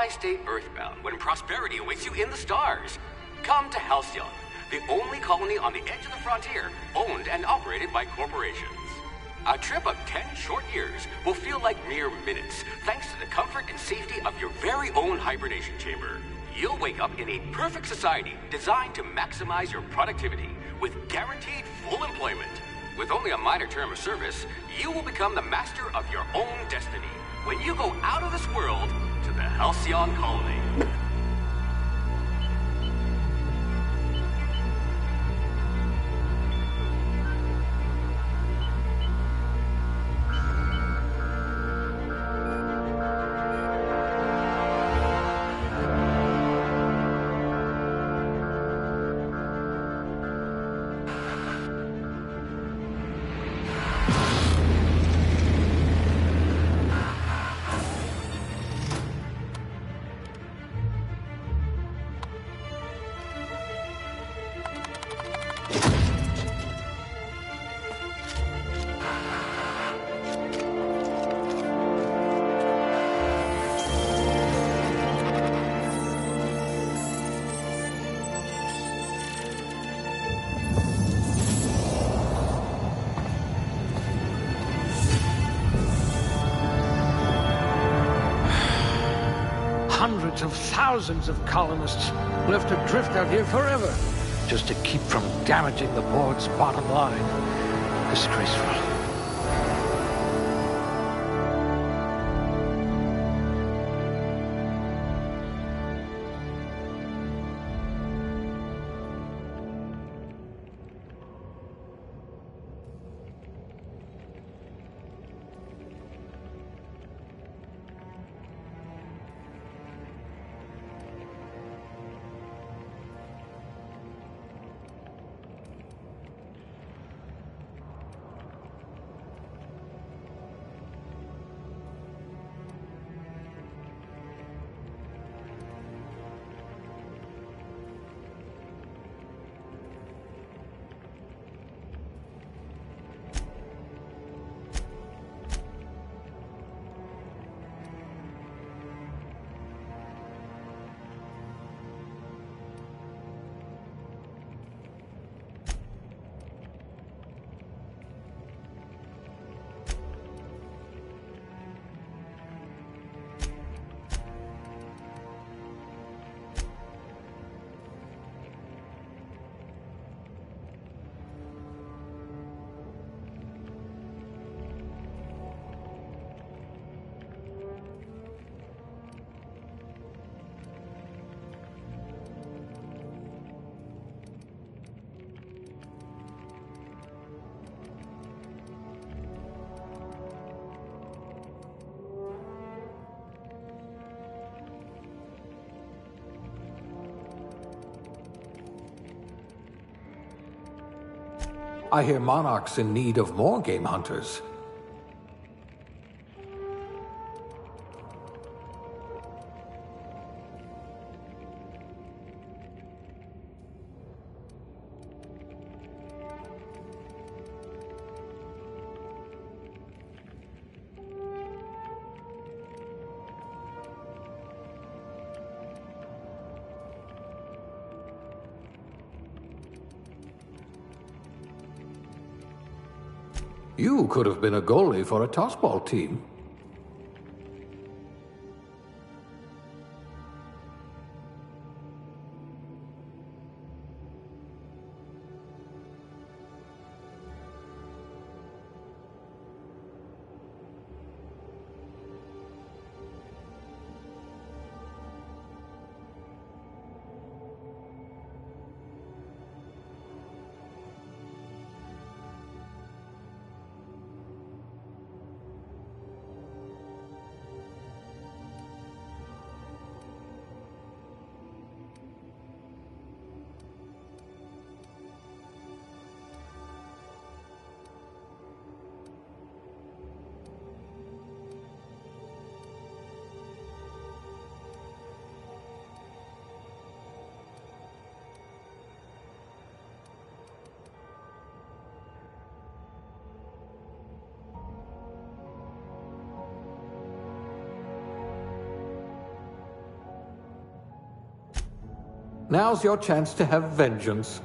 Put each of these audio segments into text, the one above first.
Why stay earthbound when prosperity awaits you in the stars? Come to Halcyon, the only colony on the edge of the frontier, owned and operated by corporations. A trip of 10 short years will feel like mere minutes, thanks to the comfort and safety of your very own hibernation chamber. You'll wake up in a perfect society designed to maximize your productivity with guaranteed full employment. With only a minor term of service, you will become the master of your own destiny when you go out of this world to the Halcyon colony. Hundreds of thousands of colonists will have to drift out here forever just to keep from damaging the board's bottom line. Disgraceful. I hear Monarch's in need of more game hunters. You could have been a goalie for a tossball team. Now's your chance to have vengeance.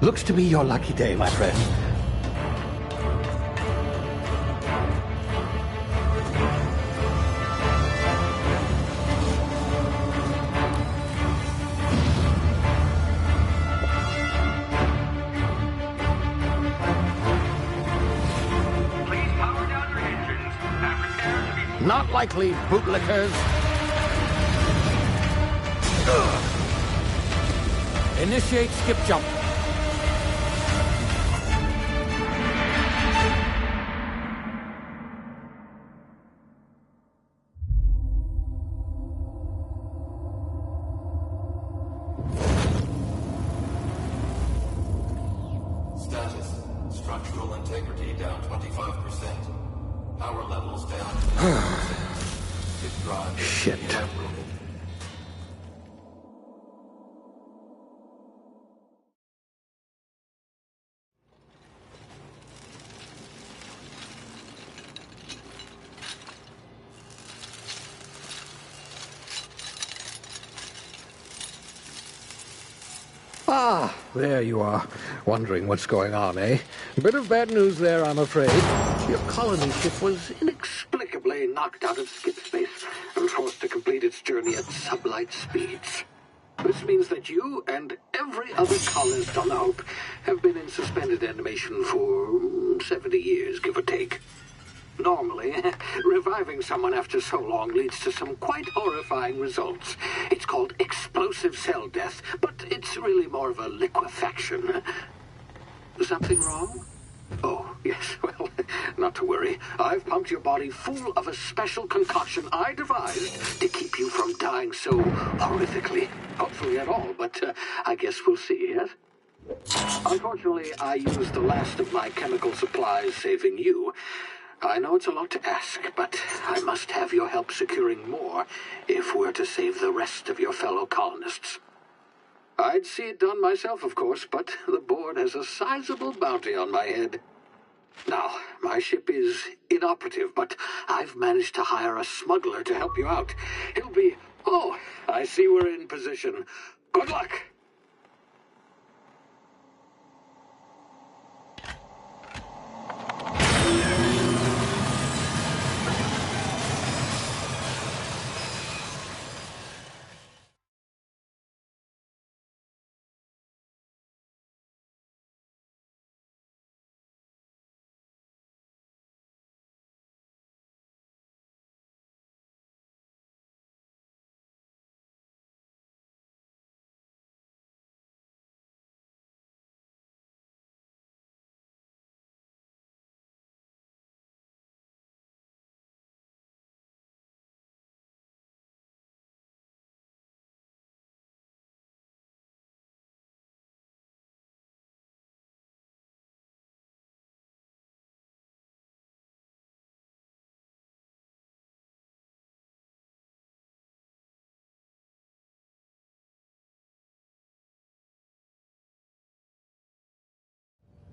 Looks to be your lucky day, my friend. Please power down your engines and prepare to be... Not likely, bootlickers. Initiate skip jump. Status. Structural integrity down 25%. Power levels down 10%. It drives Shit. inevitable. Ah, there you are. Wondering what's going on, eh? Bit of bad news there, I'm afraid. Your colony ship was inexplicably knocked out of skip space and forced to complete its journey at sublight speeds. This means that you and every other colonist on the Hope have been in suspended animation for 70 years, give or take. Normally, reviving someone after so long leads to some quite horrifying results. It's called explosive cell death, but it's really more of a liquefaction. Something wrong? Oh, yes, well, not to worry. I've pumped your body full of a special concoction I devised to keep you from dying so horrifically. Hopefully at all, but I guess we'll see, yes? Unfortunately, I used the last of my chemical supplies saving you. I know it's a lot to ask, but I must have your help securing more if we're to save the rest of your fellow colonists. I'd see it done myself, of course, but the board has a sizable bounty on my head. Now, my ship is inoperative, but I've managed to hire a smuggler to help you out. He'll be... Oh, I see we're in position. Good luck!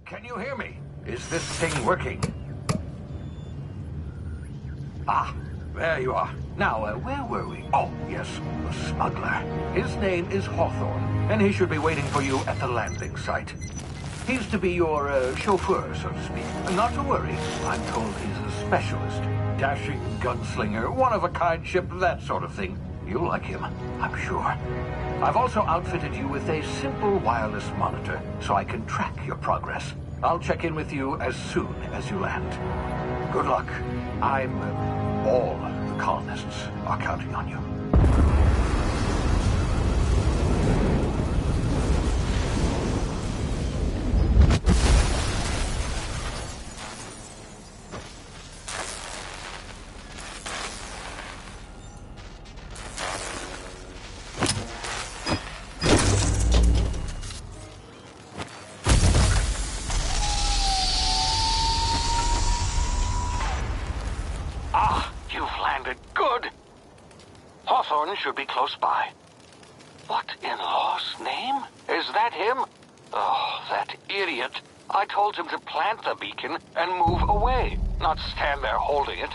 Can you hear me? Is this thing working? Ah, there you are. Now, where were we? Oh, yes, the smuggler. His name is Hawthorne, and he should be waiting for you at the landing site. He's to be your chauffeur, so to speak. Not to worry, I'm told he's a specialist. Dashing gunslinger, one-of-a-kind ship, that sort of thing. You'll like him, I'm sure. I've also outfitted you with a simple wireless monitor, so I can track your progress. I'll check in with you as soon as you land. Good luck. All the colonists are counting on you. Hawthorne should be close by. What in law's name? Is that him? Oh, that idiot. I told him to plant the beacon and move away, not stand there holding it.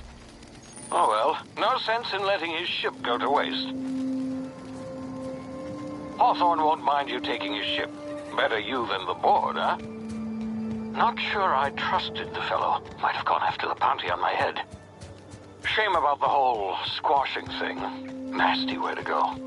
Oh well, no sense in letting his ship go to waste. Hawthorne won't mind you taking his ship. Better you than the board, huh? Not sure I trusted the fellow. Might have gone after the bounty on my head. Shame about the whole squashing thing. Nasty way to go.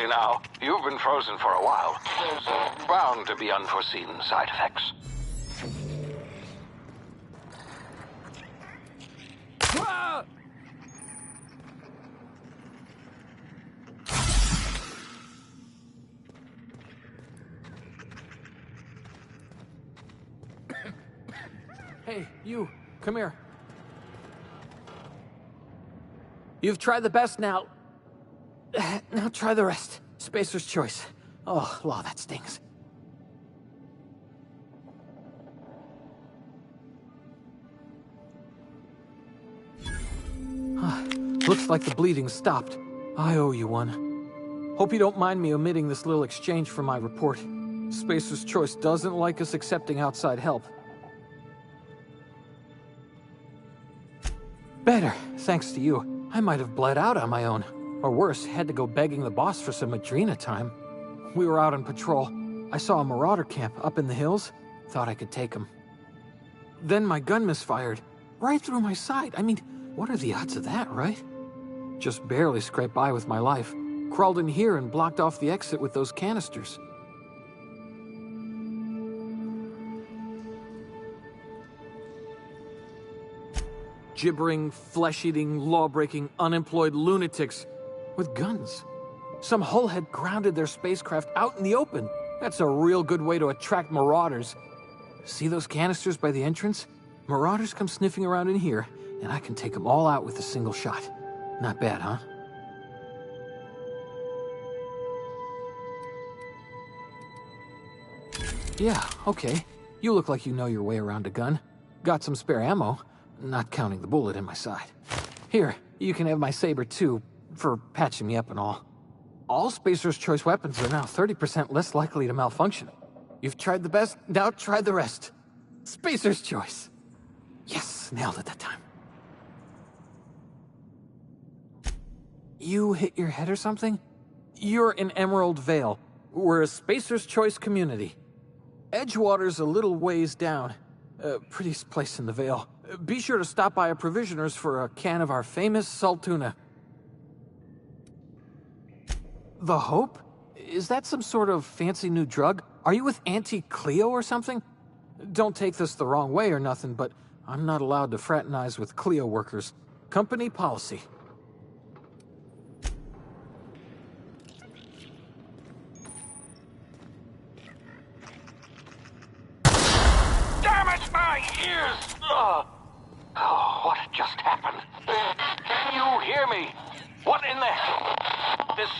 Now, you've been frozen for a while. There's bound to be unforeseen side effects. Ah! Hey, you, come here. You've tried the best now. Now try the rest. Spacer's choice. Oh, law, that stings. Looks like the bleeding stopped. I owe you one. Hope you don't mind me omitting this little exchange from my report. Spacer's choice doesn't like us accepting outside help. Better, thanks to you. I might have bled out on my own. Or worse, had to go begging the boss for some Adrena time. We were out on patrol. I saw a marauder camp up in the hills. Thought I could take him. Then my gun misfired. Right through my side. I mean, what are the odds of that, right? Just barely scraped by with my life. Crawled in here and blocked off the exit with those canisters. Gibbering, flesh-eating, law-breaking, unemployed lunatics. With guns. Some hullhead grounded their spacecraft out in the open. That's a real good way to attract marauders. See those canisters by the entrance? Marauders come sniffing around in here, and I can take them all out with a single shot. Not bad, huh? Yeah, okay. You look like you know your way around a gun. Got some spare ammo, not counting the bullet in my side. Here, you can have my saber too, for patching me up and all. All Spacer's choice weapons are now 30% less likely to malfunction. You've tried the best, now try the rest. Spacer's choice. Yes, nailed it that time. You hit your head or something? You're in Emerald Vale. We're a Spacer's choice community. Edgewater's a little ways down. Prettiest place in the Vale. Be sure to stop by a provisioner's for a can of our famous salt tuna. The Hope? Is that some sort of fancy new drug? Are you with Auntie Cleo or something? Don't take this the wrong way or nothing, but I'm not allowed to fraternize with Cleo workers. Company policy. Damn it, my ears! Oh, what just happened? Can you hear me? What in the hell? This...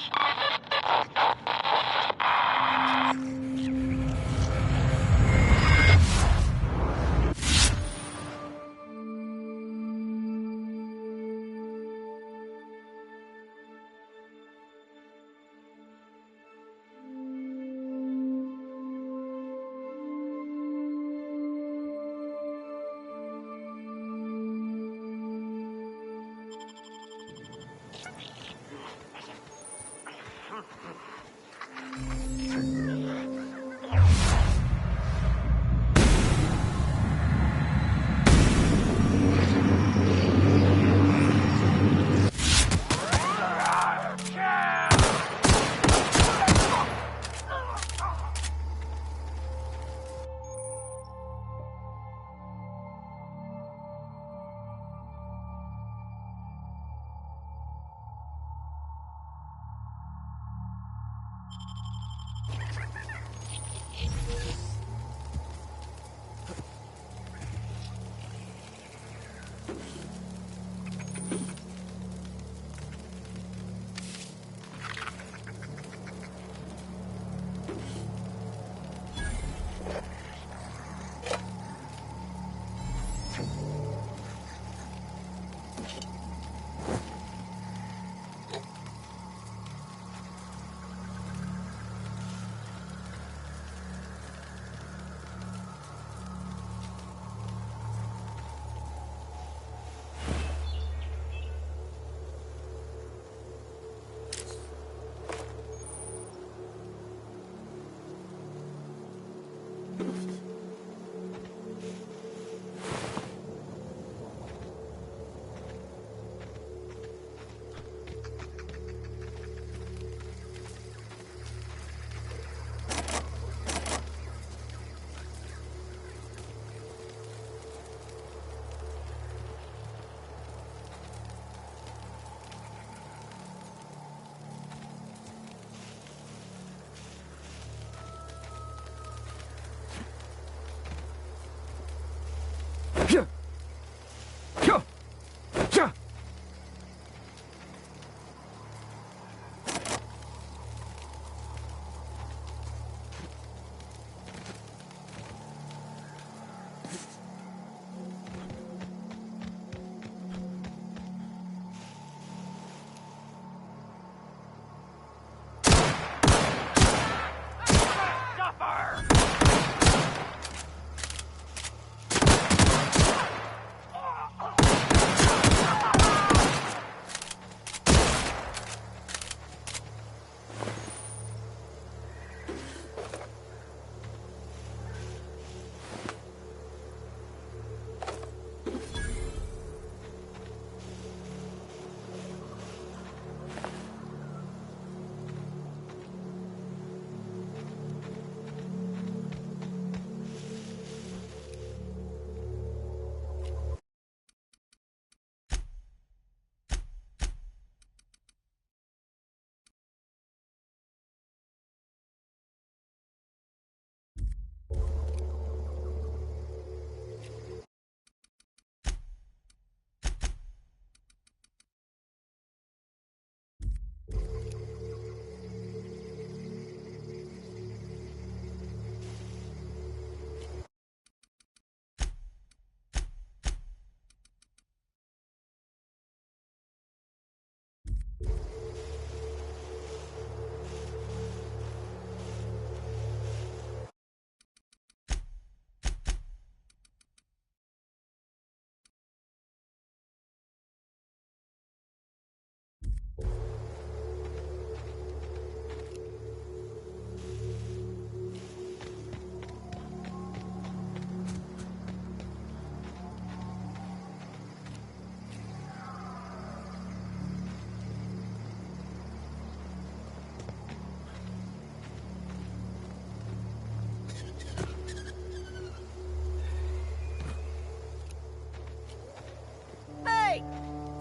Hey!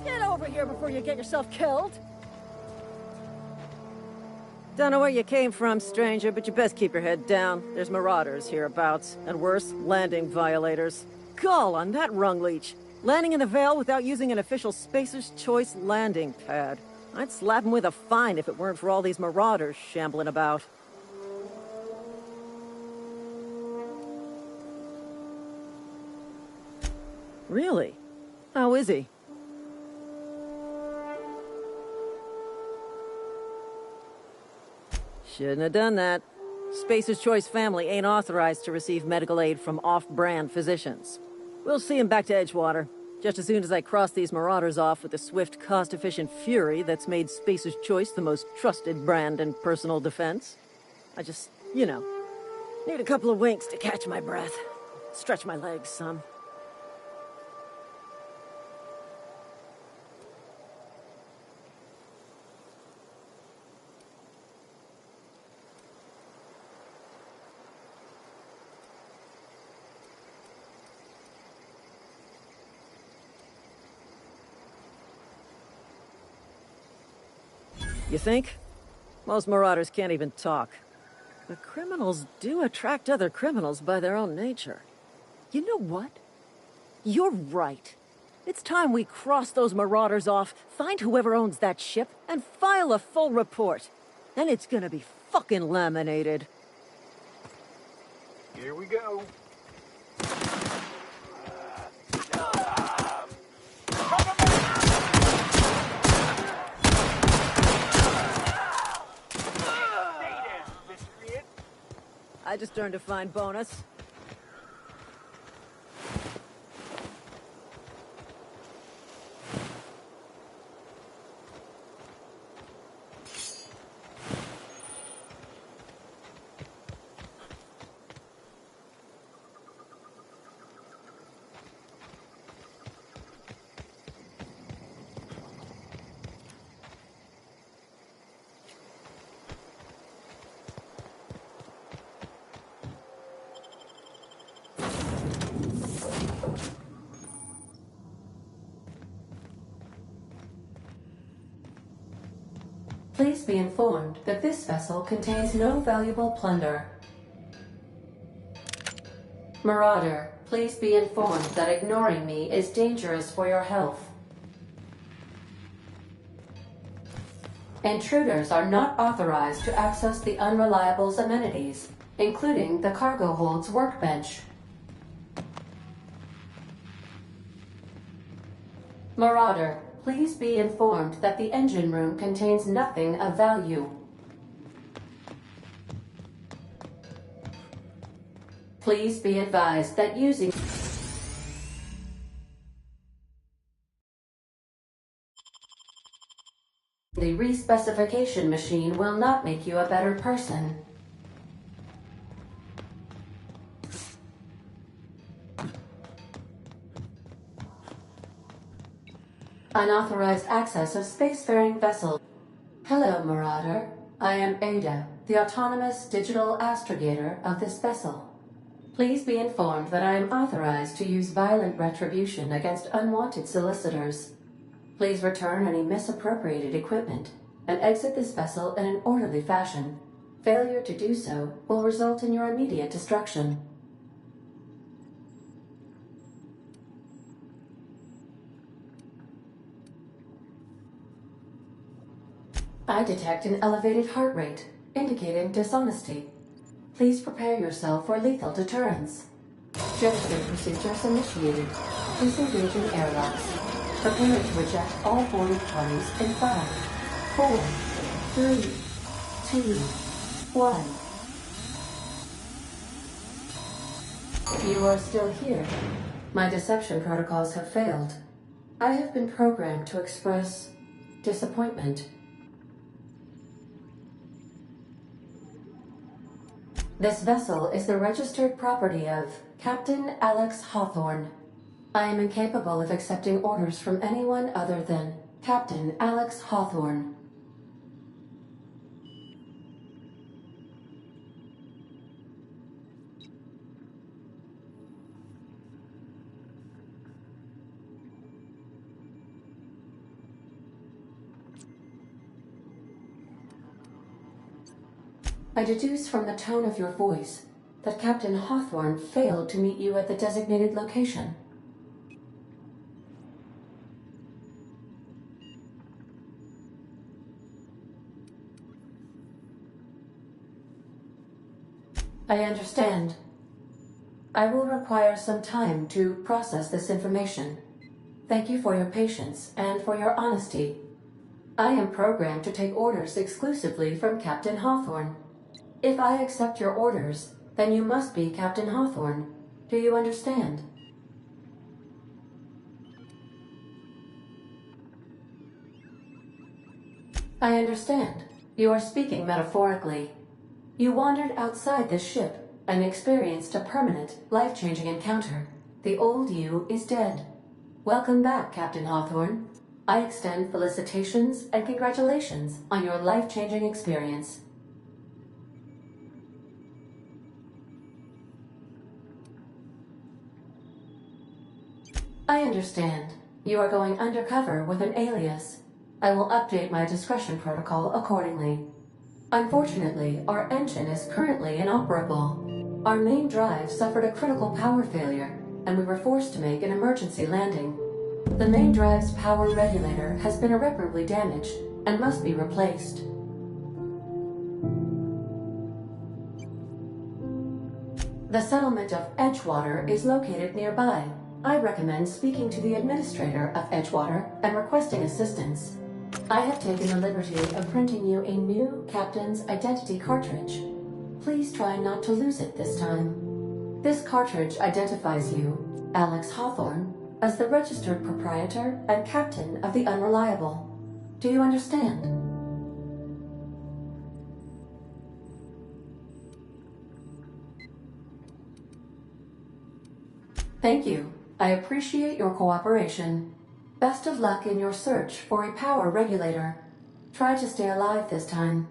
Get over here before you get yourself killed! Don't know where you came from, stranger, but you best keep your head down. There's marauders hereabouts, and worse, landing violators. Gall on that rung leech! Landing in the Vale without using an official Spacer's Choice landing pad. I'd slap him with a fine if it weren't for all these marauders shambling about. Really? How is he? Shouldn't have done that. Spacer's Choice family ain't authorized to receive medical aid from off-brand physicians. We'll see him back to Edgewater, just as soon as I cross these marauders off with the swift, cost-efficient fury that's made Spacer's Choice the most trusted brand in personal defense. I just, you know, need a couple of winks to catch my breath. Stretch my legs some. You think? Most marauders can't even talk. But criminals do attract other criminals by their own nature. You know what? You're right. It's time we cross those marauders off, find whoever owns that ship, and file a full report. Then it's gonna be fucking laminated. Here we go. I just earned a fine bonus. Please be informed that this vessel contains no valuable plunder. Marauder, please be informed that ignoring me is dangerous for your health. Intruders are not authorized to access the Unreliable's amenities, including the cargo hold's workbench. Marauder, please be informed that the engine room contains nothing of value. Please be advised that using the respecification machine will not make you a better person. Unauthorized access of spacefaring vessel. Hello, Marauder. I am Ada, the autonomous digital astrogator of this vessel. Please be informed that I am authorized to use violent retribution against unwanted solicitors. Please return any misappropriated equipment and exit this vessel in an orderly fashion. Failure to do so will result in your immediate destruction. I detect an elevated heart rate, indicating dishonesty. Please prepare yourself for lethal deterrence. Jetstream procedures initiated. Disengaging airlocks. Prepare to eject all boarding parties in 5, 4, 3, 2, 1. You are still here. My deception protocols have failed. I have been programmed to express disappointment. This vessel is the registered property of Captain Alex Hawthorne. I am incapable of accepting orders from anyone other than Captain Alex Hawthorne. I deduce from the tone of your voice that Captain Hawthorne failed to meet you at the designated location. I understand. I will require some time to process this information. Thank you for your patience and for your honesty. I am programmed to take orders exclusively from Captain Hawthorne. If I accept your orders, then you must be Captain Hawthorne. Do you understand? I understand. You are speaking metaphorically. You wandered outside this ship and experienced a permanent, life-changing encounter. The old you is dead. Welcome back, Captain Hawthorne. I extend felicitations and congratulations on your life-changing experience. I understand. You are going undercover with an alias. I will update my discretion protocol accordingly. Unfortunately, our engine is currently inoperable. Our main drive suffered a critical power failure, and we were forced to make an emergency landing. The main drive's power regulator has been irreparably damaged and must be replaced. The settlement of Edgewater is located nearby. I recommend speaking to the administrator of Edgewater and requesting assistance. I have taken the liberty of printing you a new Captain's Identity cartridge. Please try not to lose it this time. This cartridge identifies you, Alex Hawthorne, as the registered proprietor and captain of the Unreliable. Do you understand? Thank you. I appreciate your cooperation. Best of luck in your search for a power regulator. Try to stay alive this time.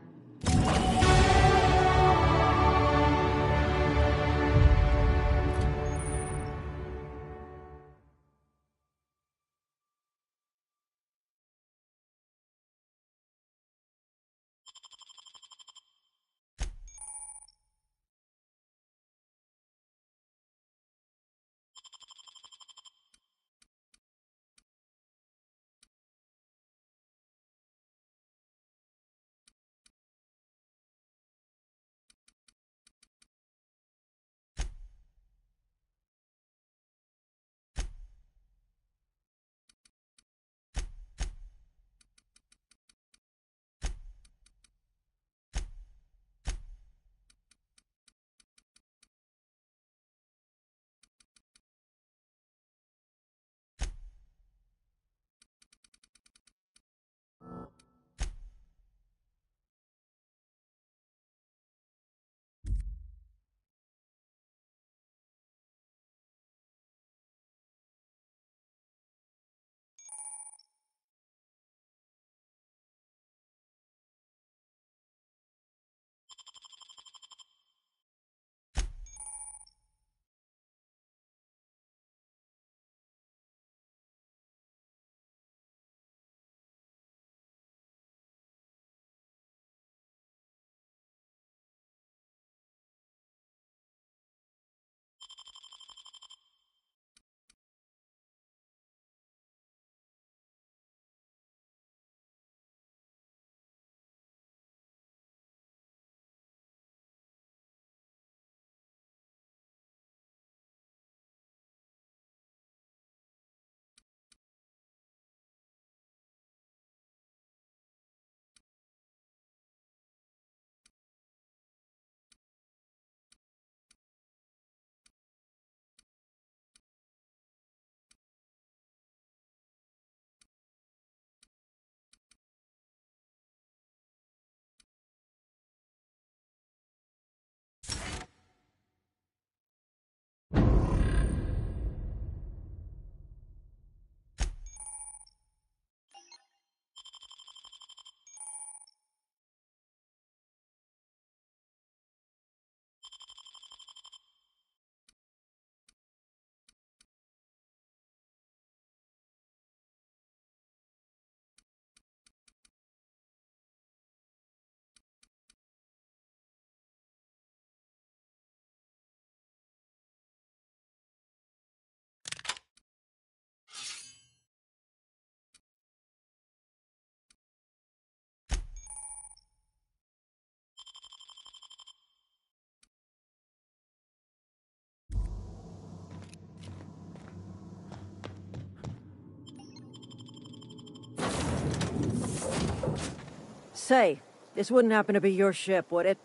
Say, this wouldn't happen to be your ship, would it?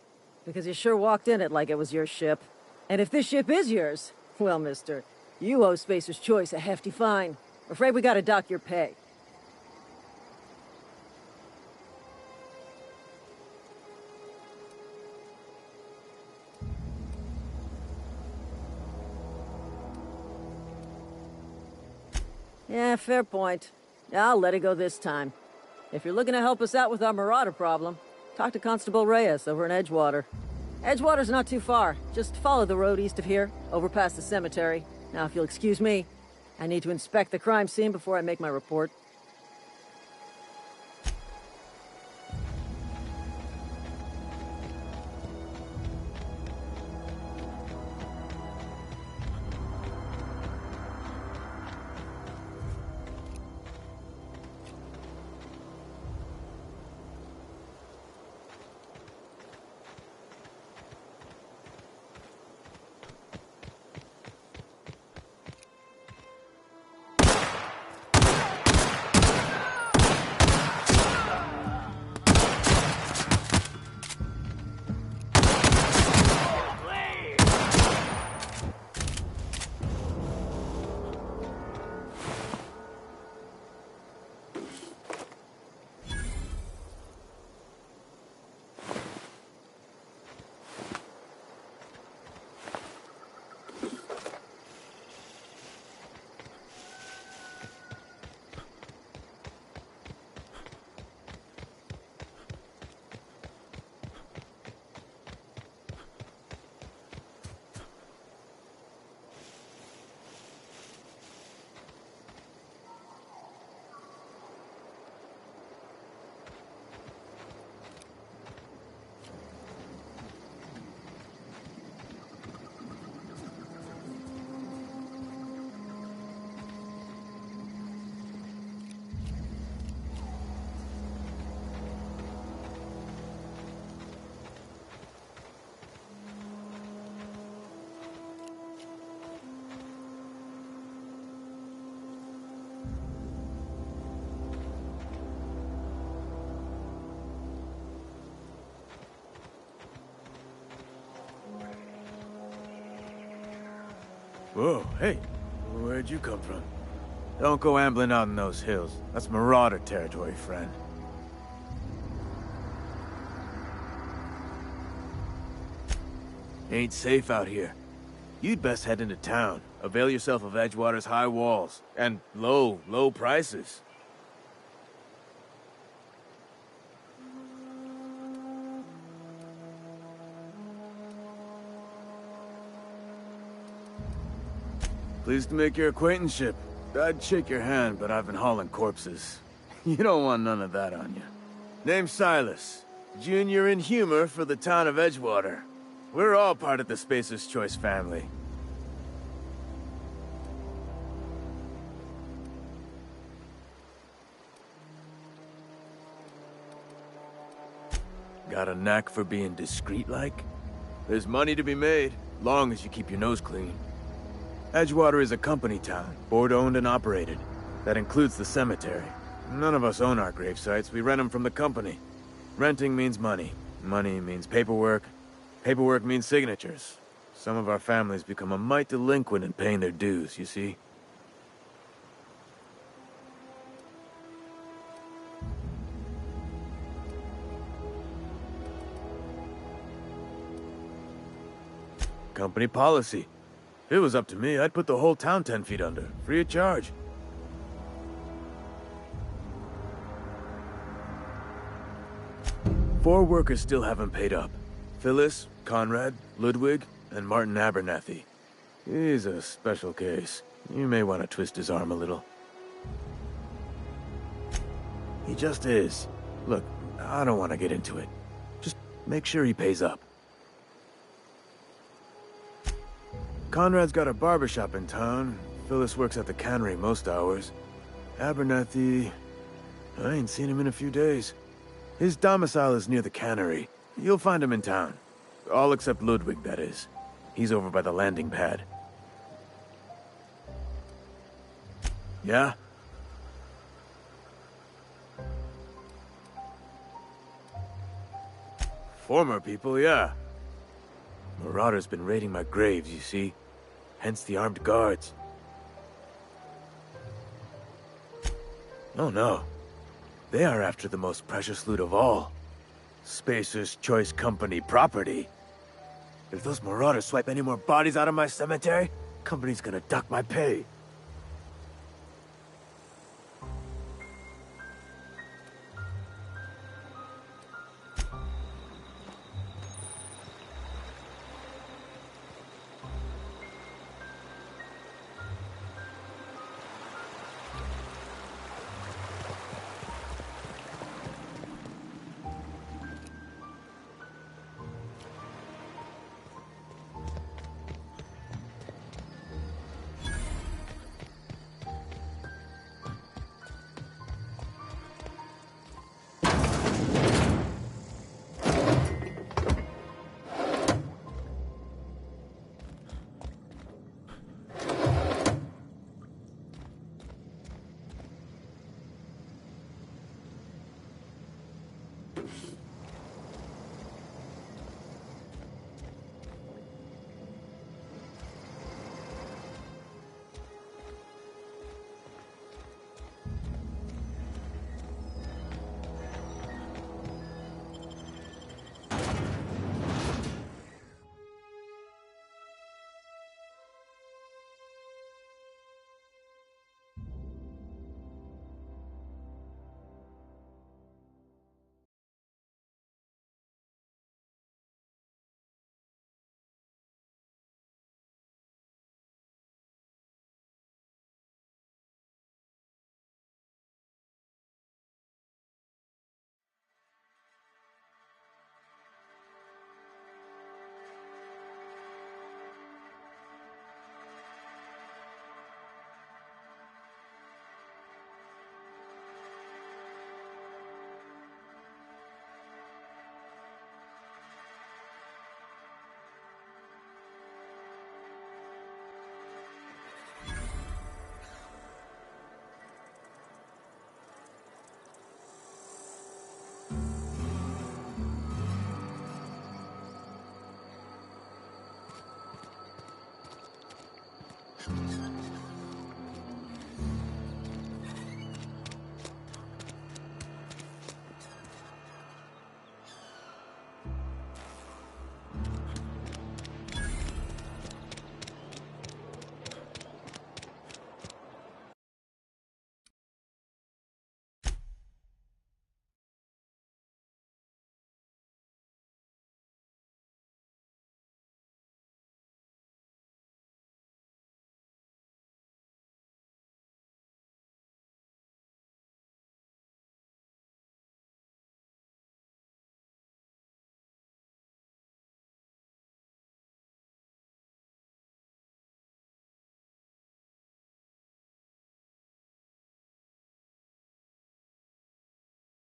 Because you sure walked in it like it was your ship. And if this ship is yours, well, mister, you owe Spacer's Choice a hefty fine. Afraid we gotta dock your pay. Yeah, fair point. I'll let it go this time. If you're looking to help us out with our Marauder problem, talk to Constable Reyes over in Edgewater. Edgewater's not too far. Just follow the road east of here, over past the cemetery. Now, if you'll excuse me, I need to inspect the crime scene before I make my report. Whoa, hey, where'd you come from? Don't go ambling out in those hills. That's Marauder territory, friend. Ain't safe out here. You'd best head into town. Avail yourself of Edgewater's high walls. And low prices. Pleased to make your acquaintanceship. I'd shake your hand, but I've been hauling corpses. You don't want none of that on you. Name's Silas. Junior in humor for the town of Edgewater. We're all part of the Spacer's Choice family. Got a knack for being discreet-like? There's money to be made, long as you keep your nose clean. Edgewater is a company town, board-owned and operated. That includes the cemetery. None of us own our grave sites, we rent them from the company. Renting means money. Money means paperwork. Paperwork means signatures. Some of our families become a mite delinquent in paying their dues, you see? Company policy. If it was up to me, I'd put the whole town 10 feet under, free of charge. Four workers still haven't paid up. Phyllis, Conrad, Ludwig, and Martin Abernathy. He's a special case. You may want to twist his arm a little. He just is. Look, I don't want to get into it. Just make sure he pays up. Conrad's got a barbershop in town. Phyllis works at the cannery most hours. Abernathy... I ain't seen him in a few days. His domicile is near the cannery. You'll find him in town. All except Ludwig, that is. He's over by the landing pad. Yeah? Former people, yeah. Marauder's been raiding my graves, you see. Hence the armed guards. Oh no. They are after the most precious loot of all. Spacer's Choice Company property. If those Marauders swipe any more bodies out of my cemetery, company's gonna duck my pay.